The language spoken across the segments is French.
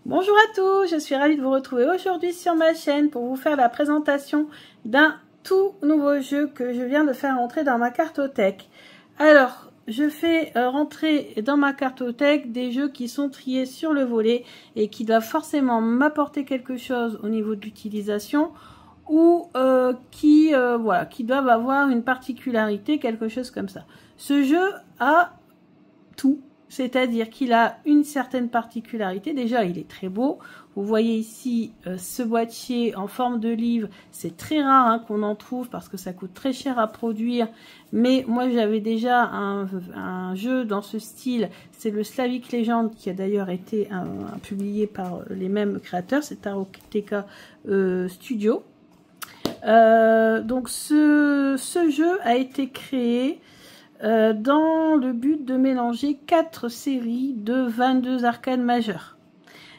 Bonjour à tous, je suis ravie de vous retrouver aujourd'hui sur ma chaîne pour vous faire la présentation d'un tout nouveau jeu que je viens de faire entrer dans ma cartothèque. Alors, je fais rentrer dans ma cartothèque des jeux qui sont triés sur le volet et qui doivent forcément m'apporter quelque chose au niveau de l'utilisation ou qui doivent avoir une particularité, quelque chose comme ça. Ce jeu a tout. C'est-à-dire qu'il a une certaine particularité. Déjà, il est très beau. Vous voyez ici ce boîtier en forme de livre. C'est très rare qu'on en trouve parce que ça coûte très cher à produire. Mais moi, j'avais déjà un jeu dans ce style. C'est le Slavic Legend qui a d'ailleurs été publié par les mêmes créateurs. C'est Taroteka Studio. Donc, ce jeu a été créé dans le but de mélanger 4 séries de 22 arcanes majeures.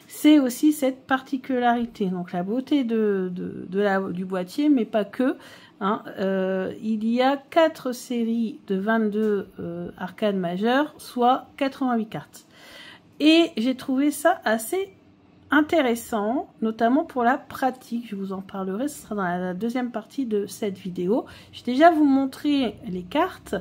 C'est aussi cette particularité, donc la beauté du boîtier, mais pas que. Il y a 4 séries de 22 arcanes majeures, soit 88 cartes. Et j'ai trouvé ça assez intéressant, notamment pour la pratique. Je vous en parlerai, ce sera dans la deuxième partie de cette vidéo. Je vais déjà vous montrer les cartes.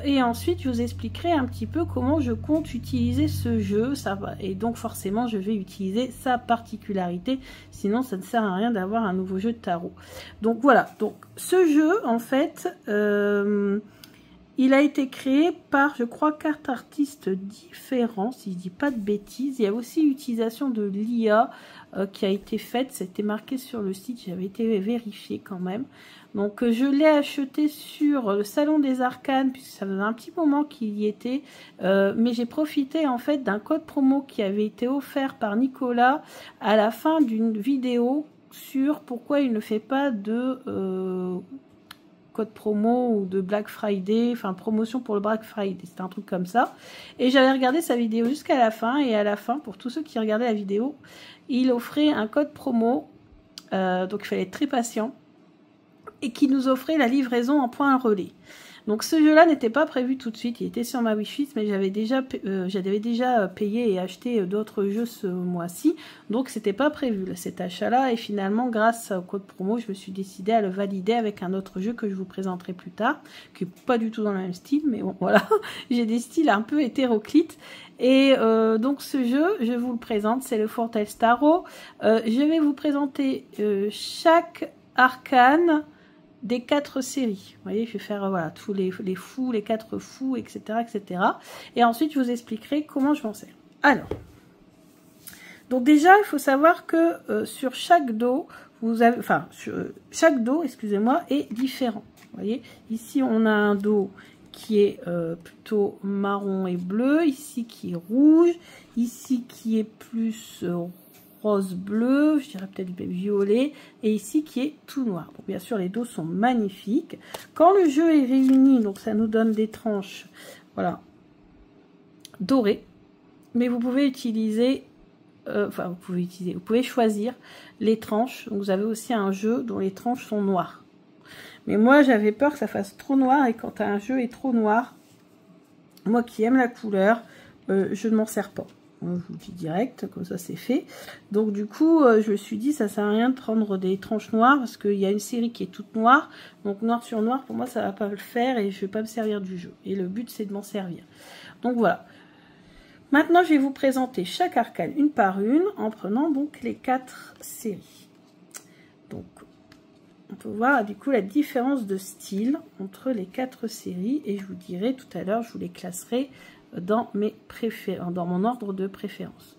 Et ensuite, je vous expliquerai un petit peu comment je compte utiliser ce jeu. Et donc, forcément, je vais utiliser sa particularité. Sinon, ça ne sert à rien d'avoir un nouveau jeu de tarot. Donc, voilà. Donc, ce jeu, en fait, il a été créé par, je crois, 4 artistes différents, si je ne dis pas de bêtises. Il y a aussi l'utilisation de l'IA qui a été faite. C'était marqué sur le site, j'avais été vérifié quand même. Donc, je l'ai acheté sur le Salon des Arcanes, puisque ça faisait un petit moment qu'il y était. Mais j'ai profité, en fait, d'un code promo qui avait été offert par Nicolas à la fin d'une vidéo sur pourquoi il ne fait pas de code promo ou de Black Friday, enfin promotion pour le Black Friday, c'était un truc comme ça. Et j'avais regardé sa vidéo jusqu'à la fin, et à la fin, pour tous ceux qui regardaient la vidéo, il offrait un code promo, donc il fallait être très patient, et qui nous offrait la livraison en point relais. Donc ce jeu-là n'était pas prévu tout de suite, il était sur ma wishlist, mais j'avais déjà payé et acheté d'autres jeux ce mois-ci, donc c'était pas prévu cet achat-là, et finalement grâce au code promo, je me suis décidée à le valider avec un autre jeu que je vous présenterai plus tard, qui n'est pas du tout dans le même style, mais bon voilà, j'ai des styles un peu hétéroclites. Et donc ce jeu, je vous le présente, c'est le Fortel's Tarot. Je vais vous présenter chaque arcane des 4 séries. Vous voyez, je vais faire voilà, tous les fous, les 4 fous, etc., etc. Et ensuite, je vous expliquerai comment je m'en sers. Alors, donc déjà, il faut savoir que sur chaque dos, vous avez, enfin, chaque dos, excusez-moi, est différent. Vous voyez, ici, on a un dos qui est plutôt marron et bleu, ici qui est rouge, ici qui est plus rose bleu, je dirais peut-être violet, et ici qui est tout noir. Bon, bien sûr, les dos sont magnifiques. Quand le jeu est réuni, donc ça nous donne des tranches, voilà, dorées, mais vous pouvez utiliser, vous pouvez choisir les tranches. Donc vous avez aussi un jeu dont les tranches sont noires. Mais moi, j'avais peur que ça fasse trop noir, et quand un jeu est trop noir, moi qui aime la couleur, je ne m'en sers pas. Je vous le dis direct, comme ça c'est fait. Donc du coup, je me suis dit, ça sert à rien de prendre des tranches noires, parce qu'il y a une série qui est toute noire. Donc noir sur noir, pour moi, ça va pas le faire, et je vais pas me servir du jeu. Et le but, c'est de m'en servir. Donc voilà. Maintenant, je vais vous présenter chaque arcane une par une, en prenant donc les 4 séries. Donc, on peut voir du coup la différence de style entre les 4 séries, et je vous dirai tout à l'heure, je vous les classerai dans mon ordre de préférence.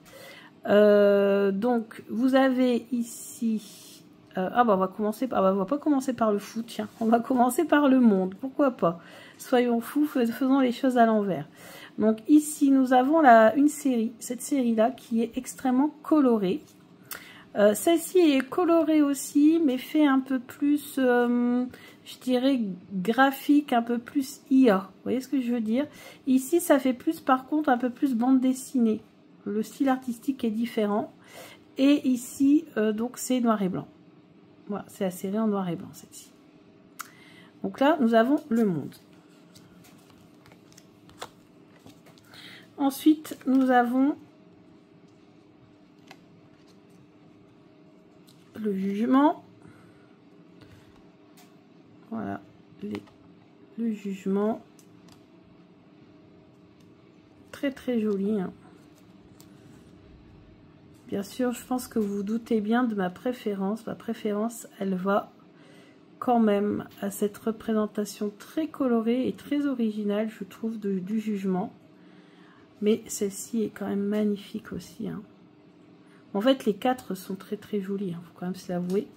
Donc vous avez ici on va commencer par, on va pas commencer par le fou, tiens, on va commencer par le monde, pourquoi pas, soyons fous, faisons les choses à l'envers. Donc ici nous avons une série, cette série là qui est extrêmement colorée. Celle-ci est colorée aussi, mais fait un peu plus, je dirais, graphique, un peu plus IA. Vous voyez ce que je veux dire? Ici, ça fait plus, par contre, un peu plus bande dessinée. Le style artistique est différent. Et ici, donc, c'est noir et blanc. Voilà, c'est la série en noir et blanc, celle-ci. Donc là, nous avons le monde. Ensuite, nous avons le jugement. Voilà, le jugement. Très très joli. Hein. Bien sûr, je pense que vous vous doutez bien de ma préférence. Ma préférence, elle va quand même à cette représentation très colorée et très originale, je trouve, du jugement. Mais celle-ci est quand même magnifique aussi. Hein. En fait, les quatre sont très très jolis, hein, faut quand même se l'avouer.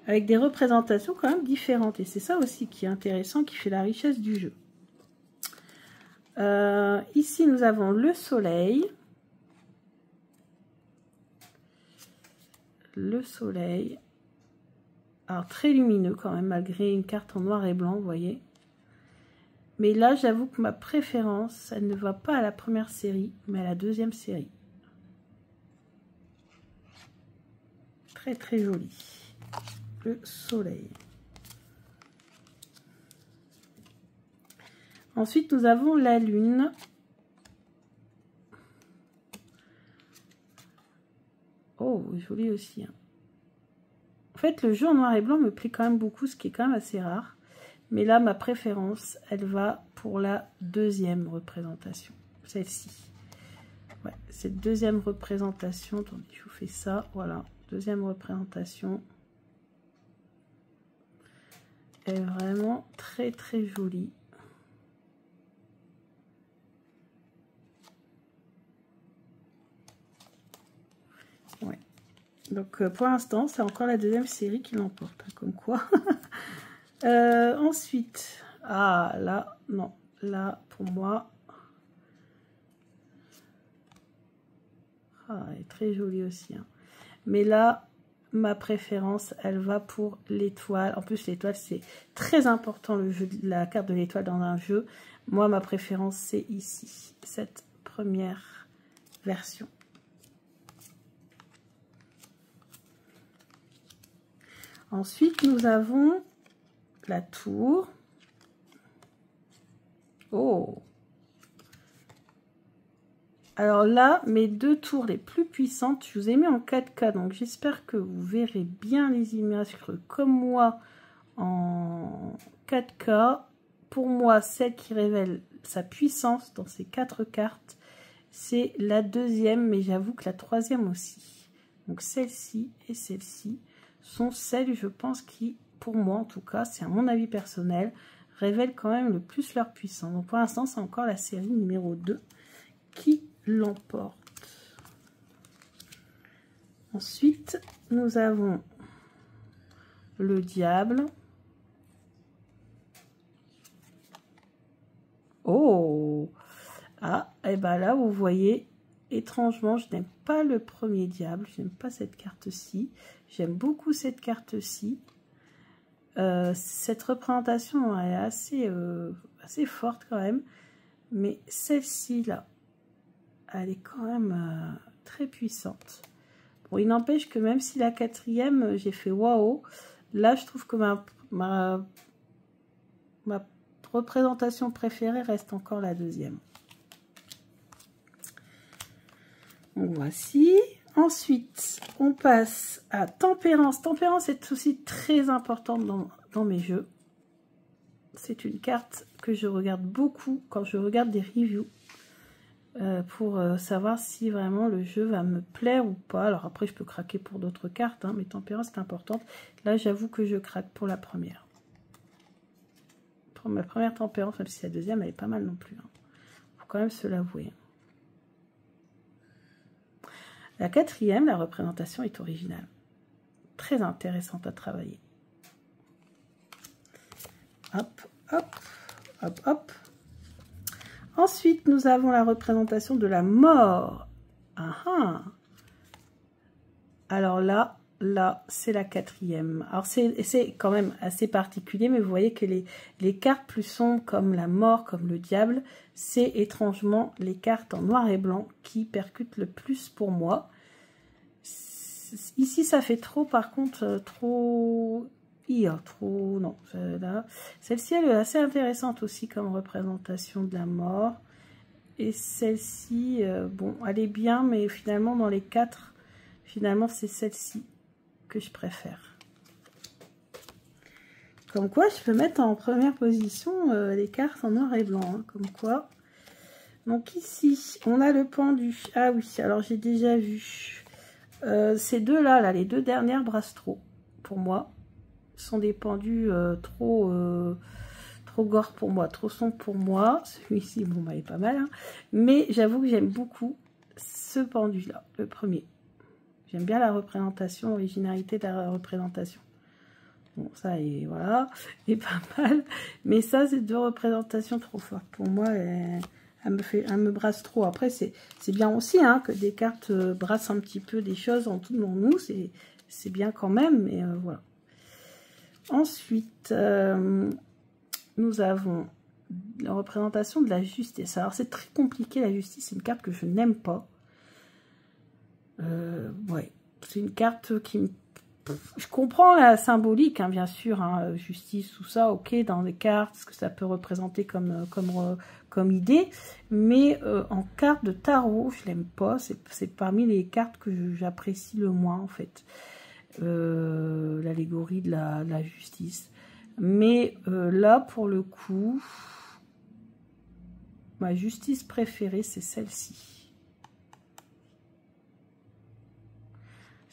Avec des représentations quand même différentes. Et c'est ça aussi qui est intéressant, qui fait la richesse du jeu. Ici, nous avons le soleil. Le soleil. Alors, très lumineux quand même, malgré une carte en noir et blanc, vous voyez. Mais là, j'avoue que ma préférence, elle ne va pas à la première série, mais à la deuxième série. Très très joli. Le soleil. Ensuite, nous avons la lune. Oh, joli aussi. Hein. En fait, le jeu en noir et blanc me plaît quand même beaucoup, ce qui est quand même assez rare. Mais là, ma préférence, elle va pour la deuxième représentation. Celle-ci. Ouais, cette deuxième représentation. Attendez, je vous fais ça. Voilà, deuxième représentation. Elle est vraiment très très jolie. Ouais. Donc pour l'instant, c'est encore la deuxième série qui l'emporte, hein, comme quoi. Ensuite, ah là, non, là pour moi, ah, elle est très jolie aussi. Hein. Mais là, ma préférence, elle va pour l'étoile. En plus, l'étoile, c'est très important, le jeu, la carte de l'étoile dans un jeu. Moi, ma préférence, c'est ici, cette première version. Ensuite, nous avons la tour. Oh! Alors là, mes deux tours les plus puissantes, je vous ai mis en 4K. Donc, j'espère que vous verrez bien les images comme moi en 4K. Pour moi, celle qui révèle sa puissance dans ces 4 cartes, c'est la deuxième, mais j'avoue que la troisième aussi. Donc, celle-ci et celle-ci sont celles, je pense, qui, pour moi en tout cas, c'est à mon avis personnel, révèlent quand même le plus leur puissance. Donc, pour l'instant, c'est encore la série numéro 2 qui l'emporte. Ensuite, nous avons le diable. Oh! Ah, et ben là, vous voyez, étrangement, je n'aime pas le premier diable. Je n'aime pas cette carte-ci. J'aime beaucoup cette carte-ci. Cette représentation est assez forte quand même. Mais celle-ci, là, elle est quand même très puissante. Bon, il n'empêche que même si la quatrième, j'ai fait waouh, là, je trouve que ma représentation préférée reste encore la deuxième. Donc, voici. Ensuite, on passe à Tempérance. Tempérance est aussi très importante dans mes jeux. C'est une carte que je regarde beaucoup quand je regarde des reviews. Pour savoir si vraiment le jeu va me plaire ou pas. Alors après, je peux craquer pour d'autres cartes, hein, mais Tempérance, c'est importante. Là, j'avoue que je craque pour la première. Pour ma première Tempérance, même si la deuxième, elle est pas mal non plus. Hein. Faut quand même se l'avouer. La quatrième, la représentation est originale. Très intéressante à travailler. Hop, hop, hop, hop. Ensuite, nous avons la représentation de la mort. Ah, alors là, c'est la quatrième. Alors, c'est quand même assez particulier, mais vous voyez que les cartes plus sombres, comme la mort, comme le diable, c'est étrangement les cartes en noir et blanc qui percutent le plus pour moi. Ici, ça fait trop, par contre, trop... trop, non, là. Celle-ci, elle est assez intéressante aussi comme représentation de la mort. Et celle-ci, bon, elle est bien, mais finalement, dans les 4, finalement, c'est celle-ci que je préfère. Comme quoi, je peux mettre en première position les cartes en noir et blanc. Hein, comme quoi. Donc ici, on a le pendu. Ah oui, alors j'ai déjà vu. Ces deux-là, là, les deux dernières brassent trop. Pour moi, sont des pendus trop gore pour moi, trop sombre pour moi. Celui-ci, bon, bah, il est pas mal. Hein. Mais j'avoue que j'aime beaucoup ce pendu-là, le premier. J'aime bien la représentation, l'originalité de la représentation. Bon, ça, et voilà, est pas mal. Mais ça, c'est deux représentations trop fortes. Pour moi, elle me brasse trop. Après, c'est bien aussi hein, que des cartes brassent un petit peu des choses en tout dans nous. C'est bien quand même, mais voilà. Ensuite, nous avons la représentation de la justice. Alors, c'est très compliqué, la justice. C'est une carte que je n'aime pas. Ouais, c'est une carte qui me... Je comprends la symbolique, hein, bien sûr, hein, justice, tout ça, ok, dans les cartes, ce que ça peut représenter comme idée, mais en carte de tarot, je l'aime pas, c'est parmi les cartes que j'apprécie le moins, en fait, l'allégorie de la justice. Mais là, pour le coup, ma justice préférée, c'est celle-ci.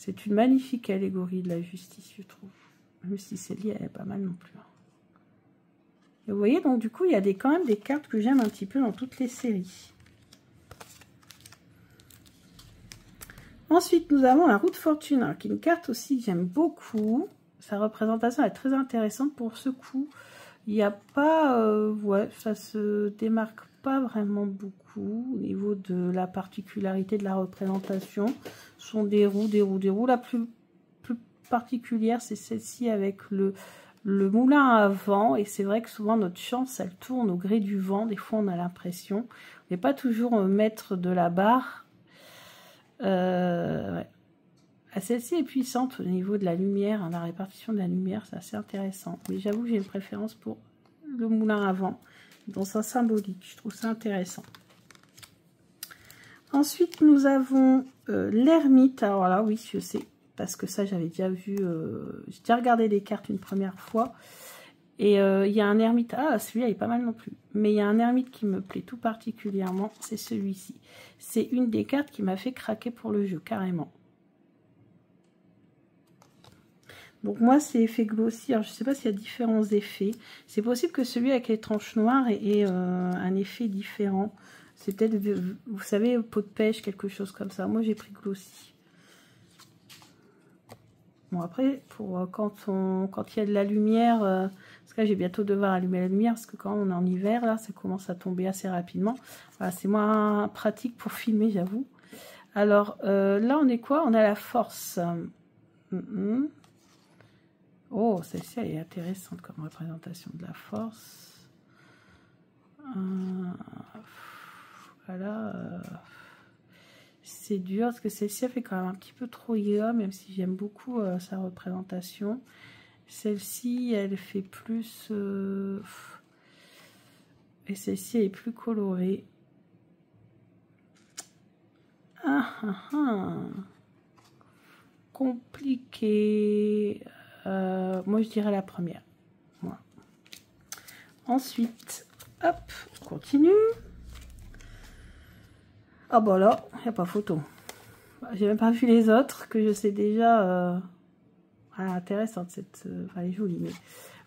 C'est une magnifique allégorie de la justice, je trouve. Même si c'est lié, elle est pas mal non plus. Et vous voyez, donc du coup, il y a quand même des cartes que j'aime un petit peu dans toutes les séries. Ensuite, nous avons la roue de fortune, hein, qui est une carte aussi que j'aime beaucoup. Sa représentation est très intéressante pour ce coup. Il n'y a pas... ouais, ça se démarque pas vraiment beaucoup au niveau de la particularité de la représentation. Ce sont des roues, des roues, des roues. La plus particulière, c'est celle-ci avec le moulin à vent. Et c'est vrai que souvent, notre chance, elle tourne au gré du vent. Des fois, on a l'impression. On n'est pas toujours maître de la barre. Ouais. Celle-ci est puissante au niveau de la lumière, hein, la répartition de la lumière, c'est assez intéressant. Mais j'avoue que j'ai une préférence pour le moulin à vent, dans sa symbolique, je trouve ça intéressant. Ensuite, nous avons l'ermite. Alors là, oui, je sais, parce que ça, j'avais déjà vu, j'ai déjà regardé les cartes une première fois. Et il y a un ermite, ah, celui-là, il est pas mal non plus. Mais il y a un ermite qui me plaît tout particulièrement, c'est celui-ci. C'est une des cartes qui m'a fait craquer pour le jeu, carrément. Donc moi, c'est effet glossy. Alors, je ne sais pas s'il y a différents effets. C'est possible que celui avec les tranches noires ait un effet différent. C'est peut-être, vous savez, peau de pêche, quelque chose comme ça. Moi, j'ai pris glossy. Bon, après, pour quand il y a de la lumière, parce que là, j'ai bientôt devoir allumer la lumière, parce que quand on est en hiver, là, ça commence à tomber assez rapidement. Voilà, c'est moins pratique pour filmer, j'avoue. Alors, là, on est quoi? On a la force. Oh, celle-ci, elle est intéressante comme représentation de la force. Voilà. C'est dur, parce que celle-ci, elle fait quand même un petit peu trop yoga, même si j'aime beaucoup sa représentation. Celle-ci, elle fait plus... et celle-ci, elle est plus colorée. Compliqué. Moi, je dirais la première. Voilà. Ensuite, hop, on continue. Ah bah là, il n'y a pas photo. J'ai même pas vu les autres, que je sais déjà... Ah, intéressante cette... Enfin, elle est jolie, mais...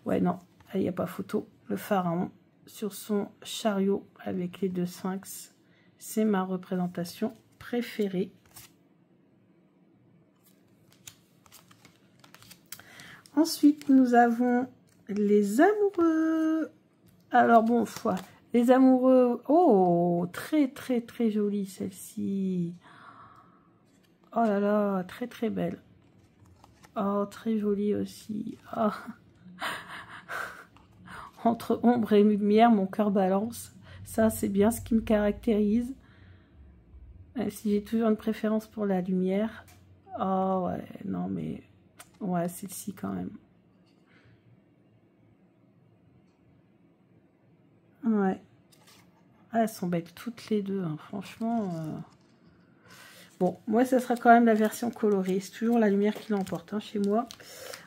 Ouais, non, il n'y a pas photo. Le pharaon sur son chariot avec les deux sphinx. C'est ma représentation préférée. Ensuite, nous avons les amoureux. Alors, bon, les amoureux. Oh, très, très, très jolie celle-ci. Oh là là, très, très belle. Oh, très jolie aussi. Oh. Entre ombre et lumière, mon cœur balance. Ça, c'est bien ce qui me caractérise. Même si j'ai toujours une préférence pour la lumière. Oh, ouais, non, mais... Ouais, celle-ci quand même. Ouais. Ah, elles sont belles toutes les deux, hein, franchement. Bon, moi, ça sera quand même la version colorée. C'est toujours la lumière qui l'emporte hein, chez moi.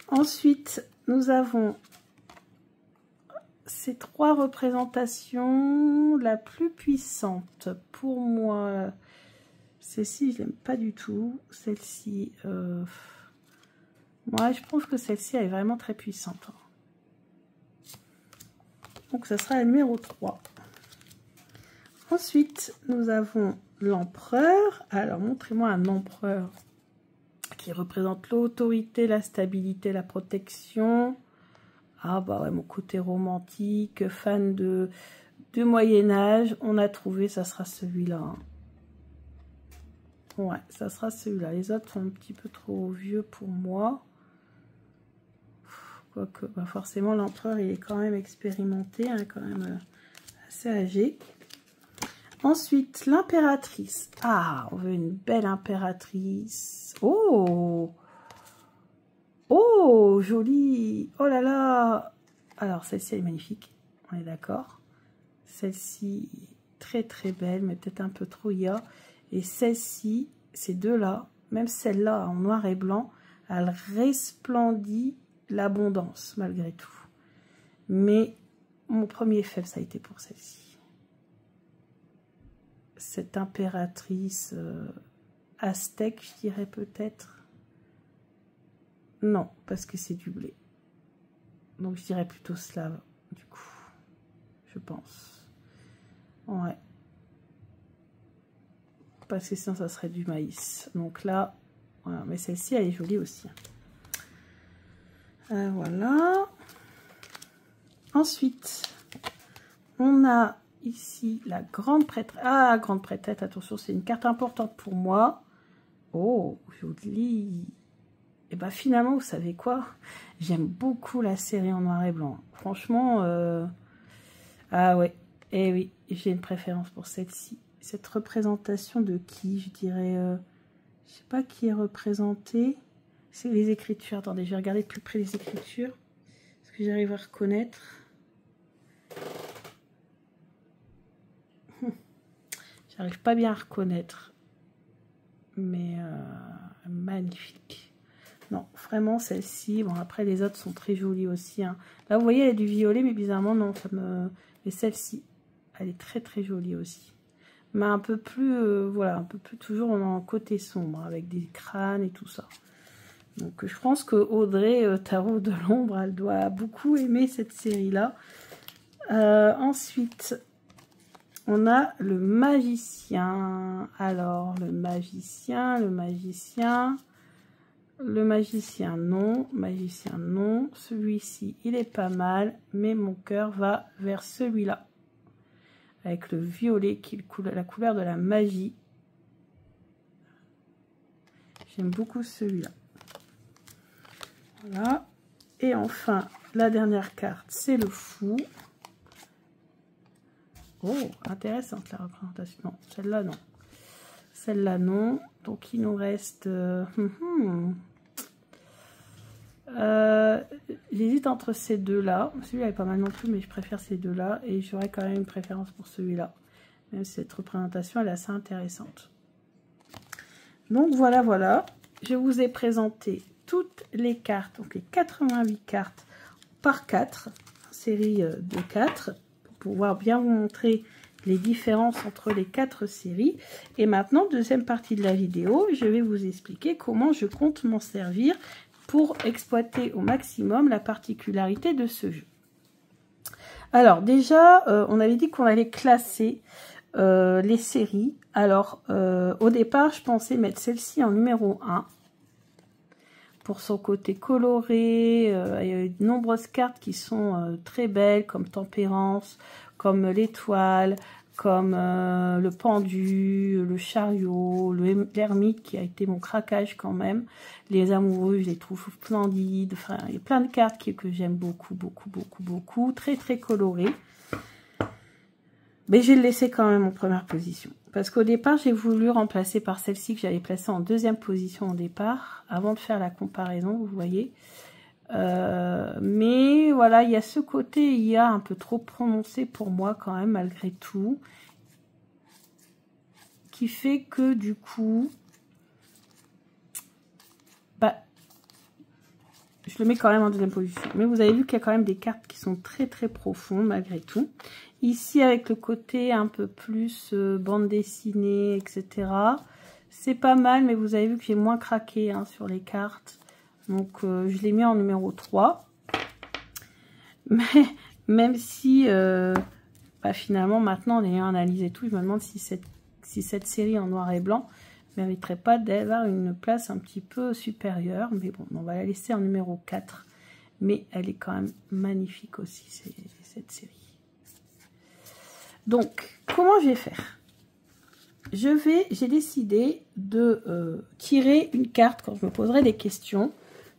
Ensuite, nous avons ces 3 représentations. La plus puissante, pour moi, celle-ci, je l'aime pas du tout. Celle-ci, moi, je trouve que celle-ci, elle est vraiment très puissante. Donc, ça sera la numéro 3. Ensuite, nous avons l'empereur. Alors, montrez-moi un empereur qui représente l'autorité, la stabilité, la protection. Ah bah ouais, mon côté romantique, fan de Moyen-Âge. On a trouvé, ça sera celui-là. Hein. Ouais, ça sera celui-là. Les autres sont un petit peu trop vieux pour moi. Quoique, bah forcément, l'empereur, il est quand même expérimenté, hein, quand même assez âgé. Ensuite, l'impératrice. Ah, on veut une belle impératrice. Oh! Oh, jolie! Oh là là! Alors, celle-ci, elle est magnifique. On est d'accord. Celle-ci, très très belle, mais peut-être un peu trop ya. Et celle-ci, ces deux-là, même celle-là en noir et blanc, elle resplendit l'abondance, malgré tout. Mais mon premier faible, ça a été pour celle-ci. Cette impératrice aztèque, je dirais peut-être. Non, parce que c'est du blé. Donc je dirais plutôt slave, du coup. Je pense. Ouais. Parce que sinon ça serait du maïs. Donc là, voilà. Mais celle-ci, elle est jolie aussi. Voilà. Ensuite, on a ici la grande prêtresse. Ah, grande prêtresse, attention, c'est une carte importante pour moi. Oh, jolie. Et bah finalement, vous savez quoi? J'aime beaucoup la série en noir et blanc. Franchement, ah ouais. Eh oui, j'ai une préférence pour celle-ci. Cette représentation de qui? Je dirais, je sais pas qui est représenté. C'est les écritures. Attendez, je vais regarder de plus près les écritures. Est-ce que j'arrive à reconnaître? J'arrive pas bien à reconnaître. Mais magnifique. Non, vraiment celle-ci. Bon, après les autres sont très jolies aussi. Hein. Là, vous voyez, elle a du violet, mais bizarrement, non, ça me. Mais celle-ci, elle est très très jolie aussi. Mais un peu plus, voilà, un peu plus toujours en côté sombre, avec des crânes et tout ça. Donc, je pense que Audrey Tarot de l'ombre, elle doit beaucoup aimer cette série-là. Ensuite, on a le magicien. Alors, le magicien, non. Magicien, non. Celui-ci, il est pas mal, mais mon cœur va vers celui-là. Avec le violet, qui est la couleur de la magie. J'aime beaucoup celui-là. Voilà. Et enfin, la dernière carte, c'est le fou. Oh, intéressante la représentation. Non, celle-là, non. Celle-là, non. Donc, il nous reste... j'hésite entre ces deux-là. Celui-là est pas mal non plus, mais je préfère ces deux-là. Et j'aurais quand même une préférence pour celui-là. Même si cette représentation, elle est assez intéressante. Donc, voilà, voilà. Je vous ai présenté toutes les cartes. Donc, les 88 cartes par 4. Série de 4. Pouvoir bien vous montrer les différences entre les 4 séries. Et maintenant, deuxième partie de la vidéo, je vais vous expliquer comment je compte m'en servir pour exploiter au maximum la particularité de ce jeu. Alors déjà, on avait dit qu'on allait classer les séries. Alors, au départ, je pensais mettre celle-ci en numéro 1. Pour son côté coloré, il y a de nombreuses cartes qui sont très belles, comme Tempérance, comme l'étoile, comme le pendu, le chariot, l'ermite qui a été mon craquage quand même. Les amoureux, je les trouve splendides. Enfin, il y a plein de cartes que j'aime beaucoup, beaucoup, beaucoup, beaucoup. Très, très colorées. Mais je vais le laisser quand même en première position. Parce qu'au départ, j'ai voulu remplacer par celle-ci que j'avais placée en deuxième position au départ, avant de faire la comparaison, vous voyez. Mais voilà, il y a ce côté IA un peu trop prononcé pour moi quand même, malgré tout. Qui fait que du coup, je le mets quand même en deuxième position. Mais vous avez vu qu'il y a quand même des cartes qui sont très très profondes malgré tout. Ici, avec le côté un peu plus bande dessinée, etc. C'est pas mal, mais vous avez vu que j'ai moins craqué hein, sur les cartes. Donc, je l'ai mis en numéro 3. Mais même si, finalement, maintenant, en ayant analysé tout, je me demande si cette série en noir et blanc ne mériterait pas d'avoir une place un petit peu supérieure. Mais bon, on va la laisser en numéro 4. Mais elle est quand même magnifique aussi, cette série. Donc, comment je vais faire? J'ai décidé de tirer une carte quand je me poserai des questions.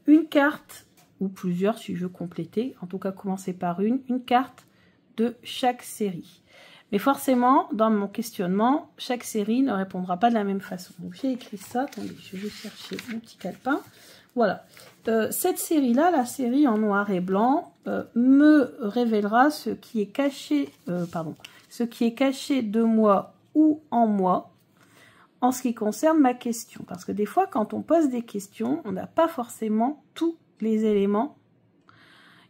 Une carte, ou plusieurs si je veux compléter, en tout cas commencer par une carte de chaque série. Mais forcément, dans mon questionnement, chaque série ne répondra pas de la même façon. Donc j'ai écrit ça, attendez, je vais chercher mon petit calepin. Voilà, cette série-là, la série en noir et blanc, me révélera ce qui est caché, ce qui est caché de moi ou en moi, en ce qui concerne ma question. Parce que des fois, quand on pose des questions, on n'a pas forcément tous les éléments.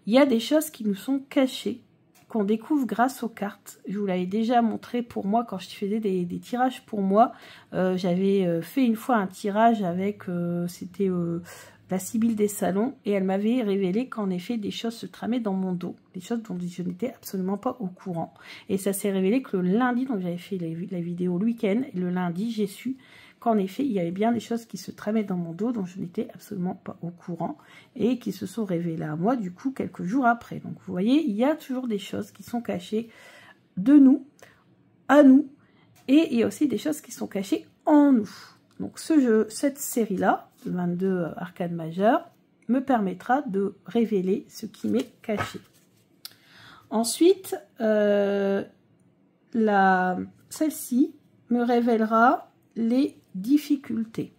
Il y a des choses qui nous sont cachées, qu'on découvre grâce aux cartes. Je vous l'avais déjà montré pour moi quand je faisais des tirages pour moi. J'avais fait une fois un tirage avec, c'était la Sibylle des salons, et elle m'avait révélé qu'en effet des choses se tramaient dans mon dos, des choses dont je n'étais absolument pas au courant. Et ça s'est révélé que le lundi, donc j'avais fait la vidéo le week-end, et le lundi j'ai su qu'en effet il y avait bien des choses qui se tramaient dans mon dos dont je n'étais absolument pas au courant, et qui se sont révélées à moi du coup quelques jours après. Donc vous voyez, il y a toujours des choses qui sont cachées de nous, à nous, et il y a aussi des choses qui sont cachées en nous. Donc cette série-là, 22 arcades majeures, me permettra de révéler ce qui m'est caché. Ensuite, celle-ci me révélera les difficultés.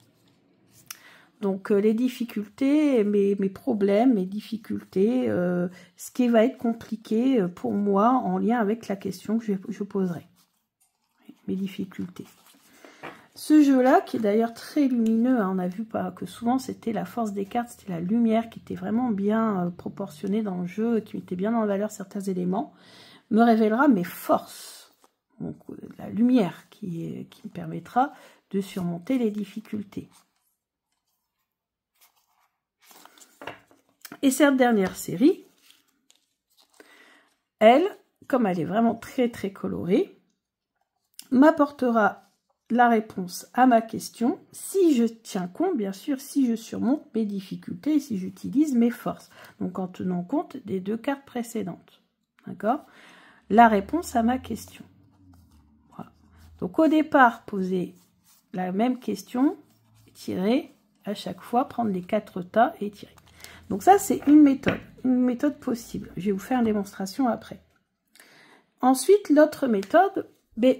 Donc les difficultés, mes problèmes, mes difficultés, ce qui va être compliqué pour moi en lien avec la question que je poserai. Mes difficultés. Ce jeu-là, qui est d'ailleurs très lumineux, hein, on a vu que souvent c'était la force des cartes, c'était la lumière qui était vraiment bien proportionnée dans le jeu, qui mettait bien en valeur certains éléments, me révélera mes forces. Donc la lumière qui me permettra de surmonter les difficultés. Et cette dernière série, elle, comme elle est vraiment très très colorée, m'apportera la réponse à ma question, si je tiens compte, bien sûr, si je surmonte mes difficultés et si j'utilise mes forces. Donc, en tenant compte des deux cartes précédentes. D'accord? La réponse à ma question. Voilà. Donc, au départ, poser la même question, tirer à chaque fois, prendre les 4 tas et tirer. Donc, ça, c'est une méthode possible. Je vais vous faire une démonstration après. Ensuite, l'autre méthode,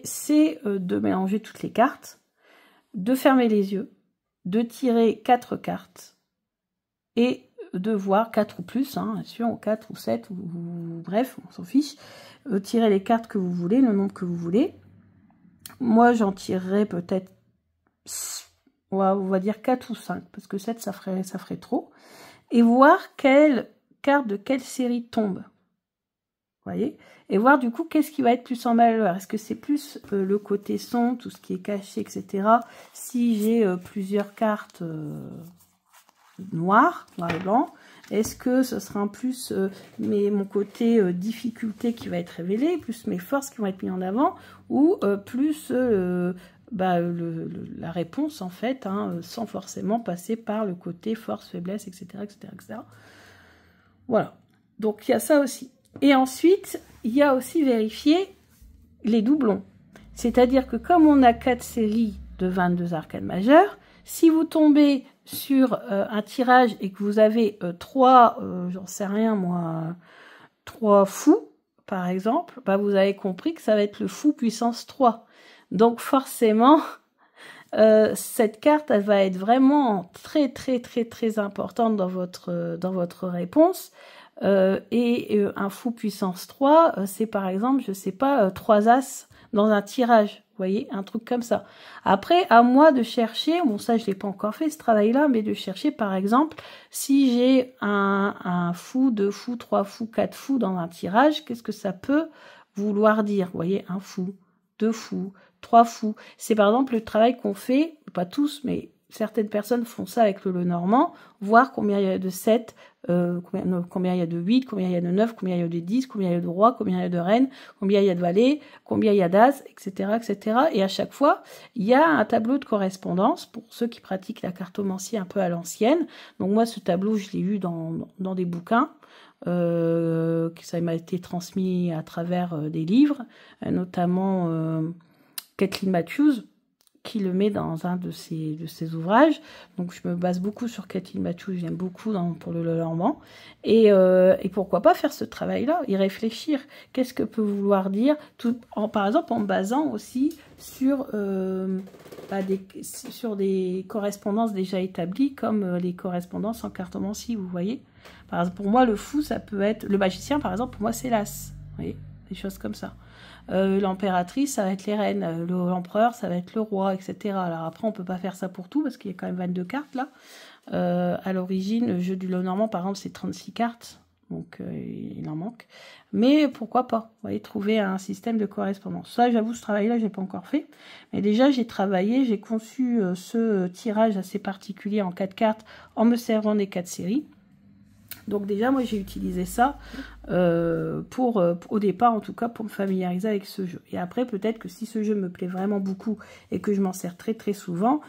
c'est de mélanger toutes les cartes, de fermer les yeux, de tirer 4 cartes et de voir 4 ou plus, hein, bien sûr, ou 4 ou 7, ou bref, on s'en fiche. Tirer les cartes que vous voulez, le nombre que vous voulez. Moi, j'en tirerai peut-être, on va dire 4 ou 5, parce que 7, ça ferait trop. Et voir quelle carte de quelle série tombe. Vous voyez? Et voir du coup qu'est-ce qui va être plus en valeur. Est-ce que c'est plus le côté son, tout ce qui est caché, etc. Si j'ai plusieurs cartes noires, noir et blanc, est-ce que ce sera en plus mon côté difficulté qui va être révélé, plus mes forces qui vont être mises en avant, ou plus la réponse en fait, hein, sans forcément passer par le côté force, faiblesse, etc. etc., etc. Voilà. Donc il y a ça aussi. Et ensuite, il y a aussi vérifier les doublons. C'est-à-dire que comme on a 4 séries de 22 arcades majeures, si vous tombez sur un tirage et que vous avez 3, j'en sais rien moi, 3 fous, par exemple, vous avez compris que ça va être le fou puissance 3. Donc forcément, cette carte, elle va être vraiment très, très, très, très importante dans votre réponse. Et un fou puissance 3, c'est par exemple, je sais pas, 3 as dans un tirage. Vous voyez, un truc comme ça. Après, à moi de chercher, bon ça je l'ai pas encore fait ce travail-là, mais de chercher par exemple, si j'ai un fou, 2 fous, 3 fous, 4 fous dans un tirage, qu'est-ce que ça peut vouloir dire? Vous voyez, un fou, 2 fous, 3 fous. C'est par exemple le travail qu'on fait, pas tous, mais certaines personnes font ça avec le Lenormand, voir combien il y a de 7, combien il y a de 8, combien il y a de 9, combien il y a de 10, combien il y a de roi, combien il y a de reine, combien il y a de valet, combien il y a d'as, etc., etc. Et à chaque fois, il y a un tableau de correspondance pour ceux qui pratiquent la cartomancie un peu à l'ancienne. Donc moi, ce tableau, je l'ai vu dans des bouquins. Ça m'a été transmis à travers des livres, notamment Kathleen Matthews, qui le met dans un de ses ouvrages. Donc je me base beaucoup sur Kathleen Matthews, j'aime beaucoup pour le Lenormand. Et pourquoi pas faire ce travail-là, y réfléchir. Qu'est-ce que peut vouloir dire, par exemple en me basant aussi sur des correspondances déjà établies, comme les correspondances en cartomancie, vous voyez. Par exemple, pour moi, le fou, ça peut être... Le magicien, par exemple, pour moi, c'est l'as. Vous voyez, des choses comme ça. L'impératrice, ça va être les reines. L'empereur, ça va être le roi, etc. Alors après, on peut pas faire ça pour tout, parce qu'il y a quand même 22 cartes, là. À l'origine, le jeu du Lenormand, par exemple, c'est 36 cartes. Donc, il en manque. Mais pourquoi pas, vous voyez, trouver un système de correspondance. Ça, j'avoue, ce travail-là, je n'ai pas encore fait. Mais déjà, j'ai conçu ce tirage assez particulier en 4 cartes en me servant des 4 séries. Donc déjà, moi, j'ai utilisé ça au départ, en tout cas, pour me familiariser avec ce jeu. Et après, peut-être que si ce jeu me plaît vraiment beaucoup et que je m'en sers très très souvent,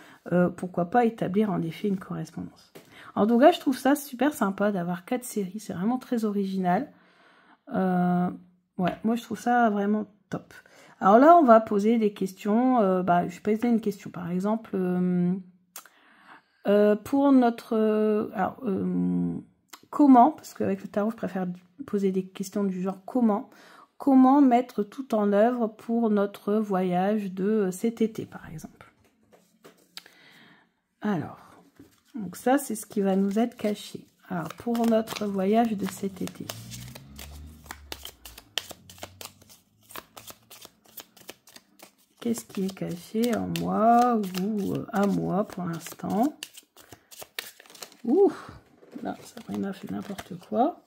pourquoi pas établir en effet une correspondance. En tout cas, je trouve ça super sympa d'avoir 4 séries. C'est vraiment très original. Ouais, moi, je trouve ça vraiment top. Alors là, on va poser des questions. Je vais poser une question, par exemple, pour notre... comment, parce qu'avec le tarot, je préfère poser des questions du genre comment mettre tout en œuvre pour notre voyage de cet été, par exemple. Alors, donc ça, c'est ce qui va nous être caché. Alors, pour notre voyage de cet été. Qu'est-ce qui est caché en moi ou à moi pour l'instant? Ouh! Là, Sabrina fait n'importe quoi.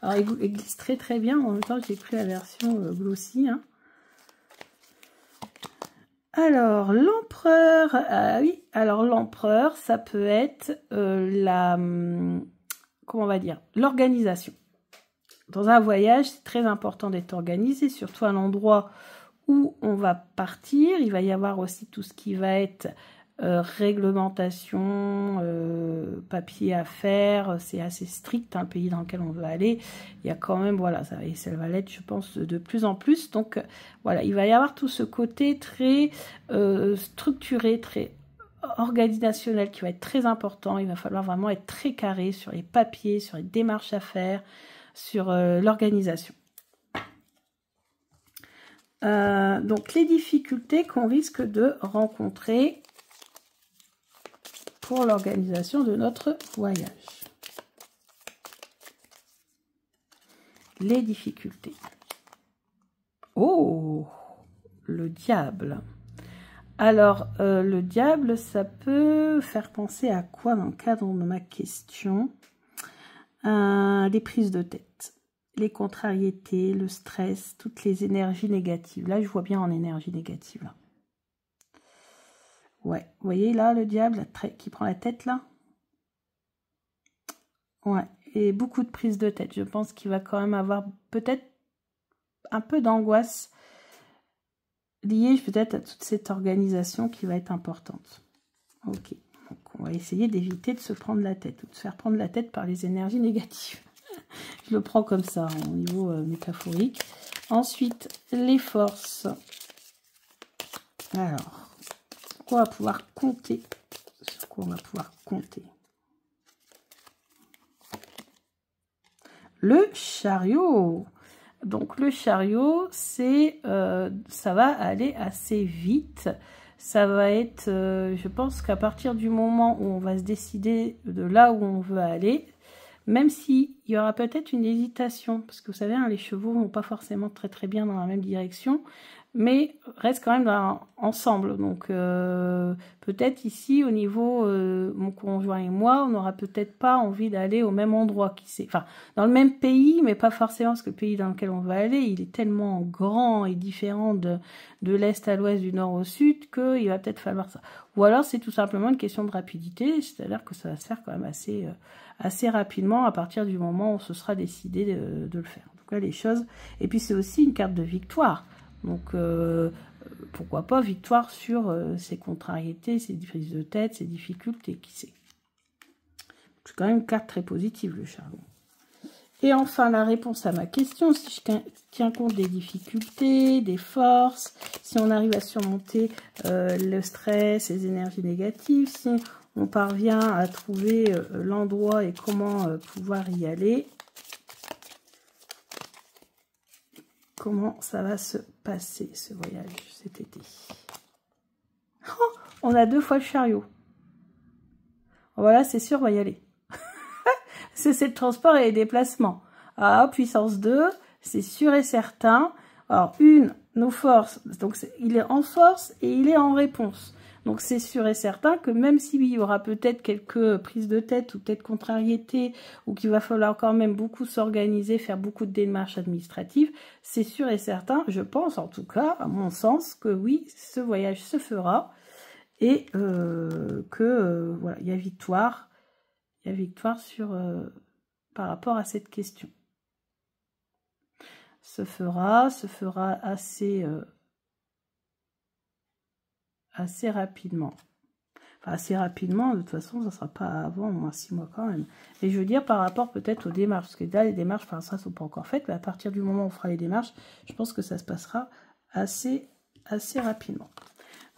Alors, il glisse très très bien. En même temps, j'ai pris la version glossy. Hein. Alors, l'empereur. Ah oui, alors l'empereur, ça peut être comment on va dire, l'organisation. Dans un voyage, c'est très important d'être organisé, surtout à l'endroit où on va partir. Il va y avoir aussi tout ce qui va être réglementation, papier à faire, c'est assez strict, le pays dans lequel on veut aller, il y a quand même, voilà, ça va l'être, je pense, de plus en plus, donc voilà, il va y avoir tout ce côté très structuré, très organisationnel qui va être très important, il va falloir vraiment être très carré sur les papiers, sur les démarches à faire, sur l'organisation. Donc les difficultés qu'on risque de rencontrer pour l'organisation de notre voyage. Les difficultés. Oh, le diable. Alors, le diable, ça peut faire penser à quoi dans le cadre de ma question? Les prises de tête, les contrariétés, le stress, toutes les énergies négatives. Là, je vois bien en énergie négative. Là. Ouais, vous voyez là le diable qui prend la tête là? Ouais, et beaucoup de prises de tête. Je pense qu'il va quand même avoir peut-être un peu d'angoisse liée peut-être à toute cette organisation qui va être importante. Ok, donc on va essayer d'éviter de se prendre la tête ou de se faire prendre la tête par les énergies négatives. Je le prends comme ça au niveau métaphorique. Ensuite, les forces. Alors... on va pouvoir compter. Sur quoi on va pouvoir compter? Le chariot. Donc le chariot, c'est ça va aller assez vite. Ça va être, je pense qu'à partir du moment où on va se décider de là où on veut aller, même s'il y aura peut-être une hésitation, parce que vous savez, hein, les chevaux vont pas forcément très très bien dans la même direction. mais reste quand même ensemble. Donc peut-être ici, au niveau mon conjoint et moi, on n'aura peut-être pas envie d'aller au même endroit, qui sait. Enfin, dans le même pays, mais pas forcément, parce que le pays dans lequel on va aller, il est tellement grand et différent de l'est à l'ouest, du nord au sud, qu'il va peut-être falloir ça. Ou alors c'est tout simplement une question de rapidité, c'est-à-dire que ça va se faire quand même assez rapidement à partir du moment où on se sera décidé de le faire. En tout cas, les choses. Et puis c'est aussi une carte de victoire. Donc, pourquoi pas victoire sur ses contrariétés, ses prises de tête, ses difficultés, qui sait. C'est quand même une carte très positive, le charbon. Et enfin, la réponse à ma question, si je tiens compte des difficultés, des forces, si on arrive à surmonter le stress, les énergies négatives, si on parvient à trouver l'endroit et comment pouvoir y aller, comment ça va se passer, ce voyage, cet été. Oh, on a 2 fois le chariot. Voilà, c'est sûr, on va y aller. C'est le transport et les déplacements. Ah, puissance 2, c'est sûr et certain. Alors, nos forces, donc il est en force et il est en réponse. Donc, c'est sûr et certain que même s'il y aura peut-être quelques prises de tête ou peut-être contrariétés, ou qu'il va falloir quand même beaucoup s'organiser, faire beaucoup de démarches administratives, c'est sûr et certain, je pense en tout cas, à mon sens, que oui, ce voyage se fera et voilà, il y a victoire sur, par rapport à cette question. Se fera assez rapidement. Enfin, assez rapidement, de toute façon, ça ne sera pas avant au moins 6 mois quand même. Mais je veux dire par rapport peut-être aux démarches, parce que là, les démarches, pour l'instant, ne sont pas encore faites, mais à partir du moment où on fera les démarches, je pense que ça se passera assez rapidement.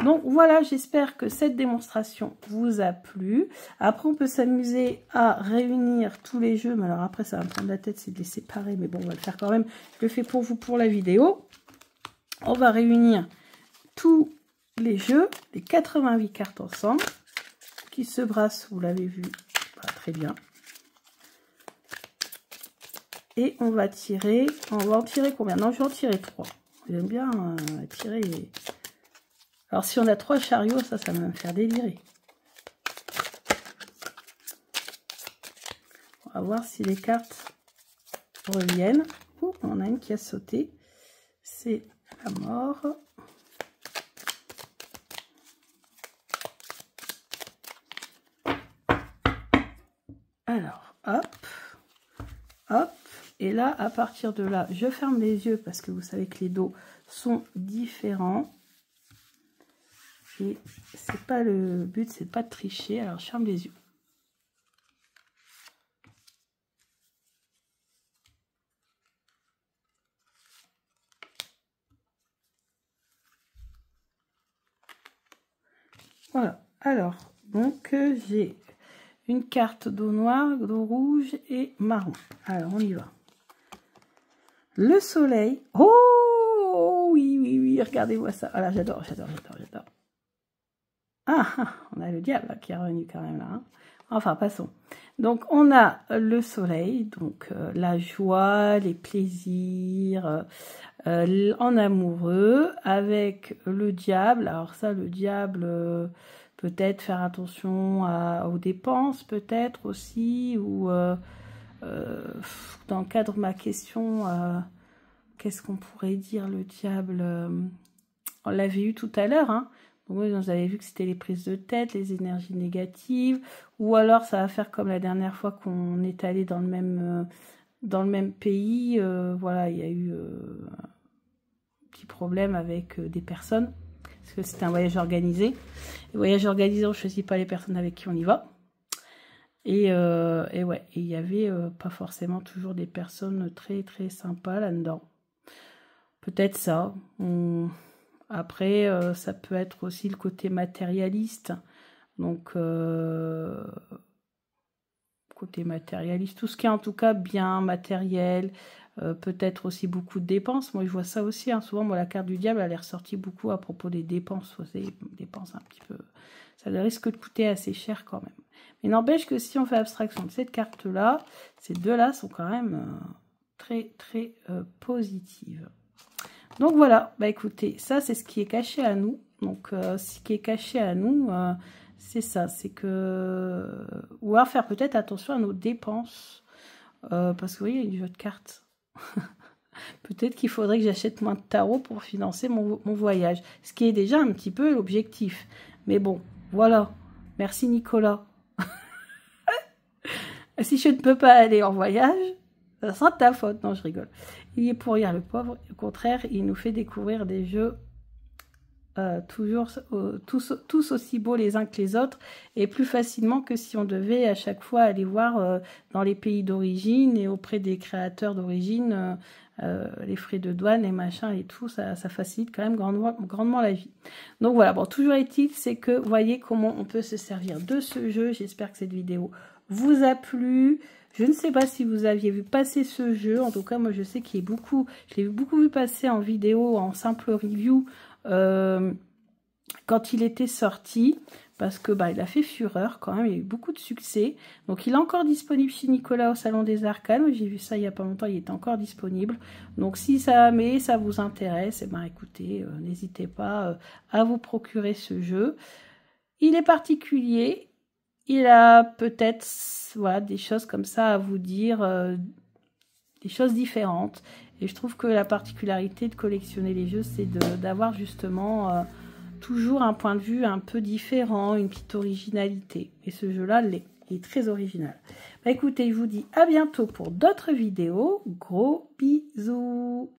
Donc voilà, j'espère que cette démonstration vous a plu. Après, on peut s'amuser à réunir tous les jeux, mais alors après, ça va me prendre la tête, c'est de les séparer, mais bon, on va le faire quand même. Je le fais pour vous pour la vidéo. On va réunir tous les jeux, les 88 cartes ensemble, qui se brassent, vous l'avez vu, pas très bien. Et on va en tirer combien? Non, je vais en tirer 3. J'aime bien tirer. Alors si on a 3 chariots, ça va me faire délirer. On va voir si les cartes reviennent. Oh, on a une qui a sauté. C'est la mort. Alors, hop, et là, à partir de là, je ferme les yeux parce que vous savez que les dos sont différents. Et c'est pas le but, c'est pas de tricher. Alors, je ferme les yeux. Voilà. Alors, donc, j'ai une carte d'eau noire, d'eau rouge et marron. Alors, on y va. Le soleil. Oh, oui, regardez-moi ça. Alors, j'adore. Ah, on a le diable qui est revenu quand même là. Hein. Enfin, passons. Donc, on a le soleil, donc la joie, les plaisirs, en amoureux, avec le diable. Alors ça, le diable, peut-être faire attention aux dépenses, peut-être aussi, ou dans le cadre de ma question, qu'est-ce qu'on pourrait dire, le diable, on l'avait eu tout à l'heure, hein. Donc, vous avez vu que c'était les prises de tête, les énergies négatives, ou alors ça va faire comme la dernière fois qu'on est allé dans le même pays, voilà, il y a eu un petit problème avec des personnes, parce que c'était un voyage organisé. Les voyages organisés, on ne choisit pas les personnes avec qui on y va. Et ouais, il y avait pas forcément toujours des personnes très très sympas là-dedans. Peut-être ça. Après, ça peut être aussi le côté matérialiste. Donc, côté matérialiste, tout ce qui est en tout cas bien matériel, peut-être aussi beaucoup de dépenses. Moi, je vois ça aussi. Hein. Souvent, moi, la carte du diable, elle est ressortie beaucoup à propos des dépenses. Des dépenses un petit peu... Ça risque de coûter assez cher quand même. Mais n'empêche que si on fait abstraction de cette carte-là, ces deux-là sont quand même très, très positives. Donc voilà, bah écoutez, ça c'est ce qui est caché à nous. Donc ce qui est caché à nous, c'est ça, c'est que... Ou alors faire peut-être attention à nos dépenses. Parce que vous voyez, il y a du jeu de cartes. Peut-être qu'il faudrait que j'achète moins de tarot pour financer mon voyage. Ce qui est déjà un petit peu l'objectif. Mais bon, voilà. Merci Nicolas. Si je ne peux pas aller en voyage, ça sera de ta faute. Non, je rigole. Il est pour rire, le pauvre. Au contraire, il nous fait découvrir des jeux toujours tous aussi beaux les uns que les autres et plus facilement que si on devait à chaque fois aller voir dans les pays d'origine et auprès des créateurs d'origine les frais de douane et machin et tout, ça facilite quand même grandement la vie. Donc voilà, bon, toujours est-il, c'est que vous voyez comment on peut se servir de ce jeu. J'espère que cette vidéo vous a plu. Je ne sais pas si vous aviez vu passer ce jeu. En tout cas, moi, je sais qu'il est beaucoup... Je l'ai beaucoup vu passer en vidéo, en simple review, quand il était sorti. Parce que bah, il a fait fureur quand même. Il y a eu beaucoup de succès. Donc, il est encore disponible chez Nicolas au Salon des Arcanes. J'ai vu ça il n'y a pas longtemps. Il est encore disponible. Donc, si ça vous intéresse, eh ben, écoutez, n'hésitez pas à vous procurer ce jeu. Il est particulier. Il a peut-être voilà, des choses comme ça à vous dire, des choses différentes. Et je trouve que la particularité de collectionner les jeux, c'est d'avoir justement toujours un point de vue un peu différent, une petite originalité. Et ce jeu-là l'est. Il est très original. Bah, écoutez, je vous dis à bientôt pour d'autres vidéos. Gros bisous!